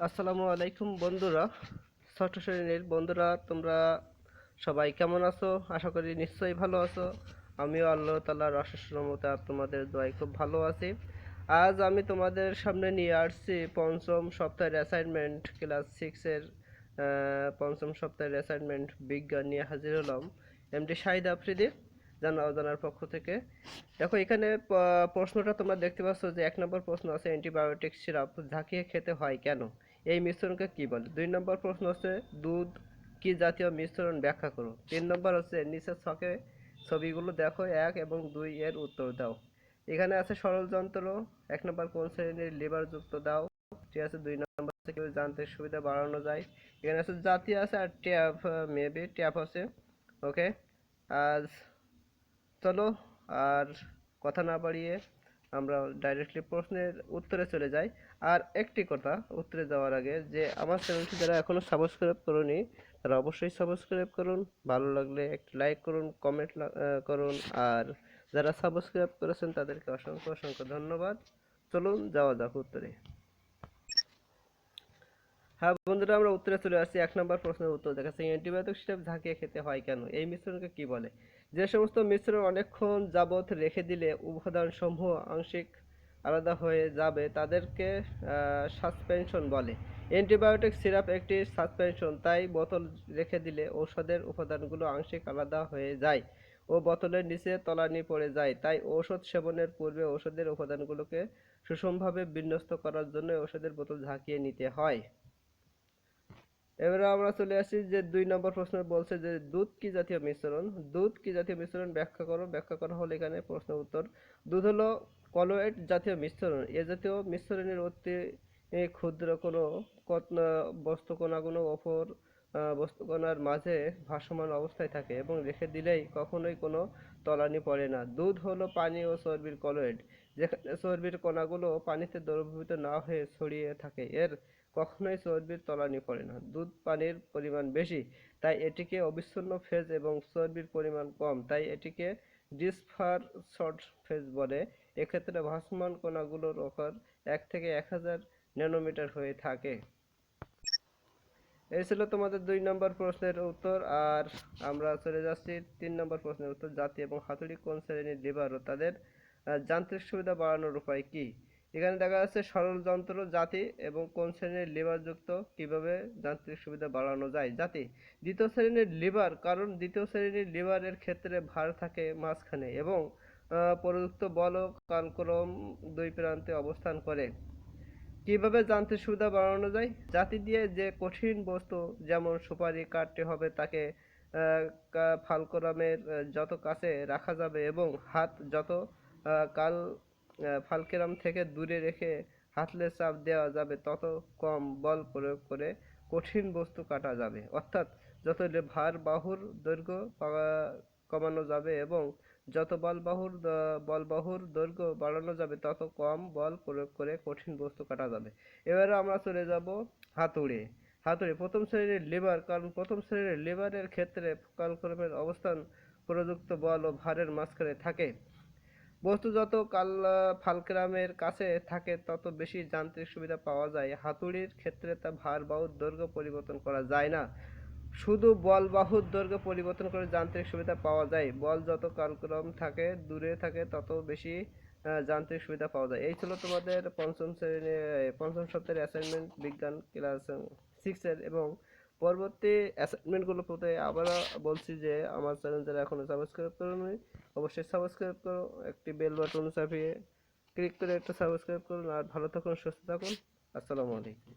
আসসালামু আলাইকুম বন্ধুরা, ষষ্ঠ শ্রেণীর বন্ধুরা, তোমরা সবাই কেমন আছো? আশা করি নিশ্চয়ই ভালো আছো। আমিও আল্লাহ তাআলার অশেষ রহমতে আর তোমাদের দোয়ায় খুব ভালো আছি। আজ আমি তোমাদের সামনে নিয়ে আসছি পঞ্চম সপ্তাহের অ্যাসাইনমেন্ট ক্লাস সিক্সের পঞ্চম সপ্তাহের অ্যাসাইনমেন্ট বিজ্ঞান নিয়ে হাজির হলাম। এমডি শাহিদ আফ্রিদি, জানা অজানার পক্ষ থেকে। দেখো এখানে প্রশ্নটা তোমরা দেখতে পাচ্ছ যে 1 নম্বর প্রশ্ন আছে অ্যান্টিবায়োটিক সিরাপ ঝাঁকিয়ে খেতে হয় কেন, এই মিশ্রণকে কি বলে। 2 নম্বর প্রশ্ন হচ্ছে দুধ কি জাতীয় মিশ্রণ ব্যাখ্যা করো। 3 নম্বর হচ্ছে নিচের ছকে ছবিগুলো দেখো 1 এবং 2 এর উত্তর দাও। এখানে আছে সরল যন্ত্র। 1 নম্বর কোন শ্রেণীর লিভার যুক্ত দাও। ঠিক আছে। 2 নম্বর হচ্ছে কিভাবে যান্ত্রিক সুবিধা বাড়ানো যায়। এখানে আছে জাতি আছে আর ট্যাপ, মেবি ট্যাপ আছে। ওকে। আজ চলো আর কথা না বাড়িয়ে আমরা ডাইরেক্টলি প্রশ্নের উত্তরে চলে যাই। আর একটি কথা উত্তরে যাওয়ার আগে, যে আমার চ্যানেলটি যারা এখনো সাবস্ক্রাইব করোনি তারা অবশ্যই সাবস্ক্রাইব করুন। ভালো লাগলে একটি লাইক করুন, কমেন্ট করুন। আর যারা সাবস্ক্রাইব করেছেন তাদেরকে অসংখ্য অসংখ্য ধন্যবাদ। চলুন যাওয়া যাক উত্তরে। হ্যাঁ বন্ধুরা, আমরা উত্তরে চলে আসছি। 1 নম্বর প্রশ্নের উত্তর দেখাচ্ছে অ্যান্টিবায়োটিক সিরাপ ঝাঁকিয়ে খেতে হয় কেন, এই মিশ্রণকে কি বলে। যে সমস্ত মিশ্রণ অনেকক্ষণ যাবৎ রেখে দিলে উপাদান সমূহ আংশিক আলাদা হয়ে যাবে তাদেরকে সাসপেনশন বলে। অ্যান্টিবায়োটিক সিরাপ একটি সাসপেনশন, তাই বোতল রেখে দিলে ঔষধের উপাদানগুলো আংশিক আলাদা হয়ে যায় ও বোতলের নিচে তলানি পড়ে যায়। তাই ঔষধ সেবনের পূর্বে ঔষধের উপাদানগুলোকে সুষমভাবে বিন্যস্ত করার জন্য ঔষধের বোতল ঝাঁকিয়ে নিতে হয়। এবারে আমরা চলে আসি যে 2 নম্বর প্রশ্ন বলছে যে দুধ কি জাতীয় মিশ্রণ। দুধ কি জাতীয় মিশ্রণ ব্যাখ্যা করো। ব্যাখ্যা করা হলো এখানে প্রশ্ন উত্তর। দুধ হলো কলোয়েড জাতীয় মিশ্রণ। এ জাতীয় মিশ্রণের অতি ক্ষুদ্র কোনো বস্তুকণাগুলো অপর বস্তুকণার মাঝে ভাসমান অবস্থায় থাকে এবং রেখে দিলেই কখনোই কোনো তলানি পড়ে না। দুধ হলো পানি ও চর্বির কলোয়েড, যেখানে চর্বির কণাগুলো পানিতে দ্রবীভূত না হয়ে ছড়িয়ে থাকে। এর কখনোই চর্বির তলানি পড়ে না। দুধ পানির পরিমাণ বেশি, তাই এটিকে অবিচ্ছিন্ন ফেজ এবং চর্বির পরিমাণ কম, তাই এটিকে ডিসপারশড ফেজ বলে। এক্ষেত্রে ভাসমান কণাগুলোর আকার 1 থেকে 1000 ন্যানোমিটার হয়ে থাকে। এই ছিল তোমাদের 2 নম্বর প্রশ্নের উত্তর। আর আমরা চলে যাচ্ছি 3 নম্বর প্রশ্নের উত্তর। জাতি এবং হাতুড়ি কোন শ্রেণীর লিভার ও তাদের যান্ত্রিক সুবিধা বাড়ানোর উপায় কি। এখানে দেখা যাচ্ছে সরল যন্ত্র জাতি এবং কোন শ্রেণীর লিভার যুক্ত, কিভাবে যান্ত্রিক সুবিধা বাড়ানো যায়। জাতি দ্বিতীয় শ্রেণীর লিভার, কারণ দ্বিতীয় শ্রেণীর লিভারের ক্ষেত্রে ভার থাকে মাঝখানে এবং প্রযুক্ত বল ও কালক্রম 2 প্রান্তে অবস্থান করে। কিভাবে যান্ত্রিক সুবিধা বাড়ানো যায়। জাতি দিয়ে যে কঠিন বস্তু যেমন সুপারি কাটতে হবে তাকে ফালকোরামের যত কাছে রাখা যাবে এবং হাত যত কাল ফালকেরাম থেকে দূরে রেখে হাতলে চাপ দেওয়া যাবে তত কম বল প্রয়োগ করে কঠিন বস্তু কাটা যাবে। অর্থাৎ যত ভার বাহুর দৈর্ঘ্য কমানো যাবে এবং যত বলবাহুর দৈর্ঘ্য বাড়ানো যাবে তত কম বল প্রয়োগ করে কঠিন বস্তু কাটা যাবে। এবারে আমরা চলে যাব হাতুড়ি। হাতুড়ি প্রথম শ্রেণীর লিভার, কারণ প্রথম শ্রেণীর লিভারের ক্ষেত্রে কালক্রমের অবস্থান প্রযুক্ত বল ও ভারের মাঝখানে থাকে। বস্তু যত ফালক্রামের কাছে থাকে তত বেশি যান্ত্রিক সুবিধা পাওয়া যায়। হাতুড়ির ক্ষেত্রে তা ভার বাহুর দৈর্ঘ্য পরিবর্তন করা যায় না, শুধু বল বাহুর দৈর্ঘ্য পরিবর্তন করে যান্ত্রিক সুবিধা পাওয়া যায়। বল যত কালক্রম থাকে দূরে থাকে তত বেশি যান্ত্রিক সুবিধা পাওয়া যায়। এই ছিল তোমাদের পঞ্চম সপ্তাহের অ্যাসাইনমেন্ট বিজ্ঞান ক্লাস সিক্সের। এবং পরবর্তী অ্যাসাইনমেন্টগুলো পেতে আবার বলছি যে আমার চ্যানেল যারা এখনো সাবস্ক্রাইব করোনি অবশ্যই সাবস্ক্রাইব করো, একটি বেল বাটন চাপিয়ে ক্লিক করে একটা সাবস্ক্রাইব করুন। আর ভালো থাকুন, সুস্থ থাকুন। আসসালামু আলাইকুম।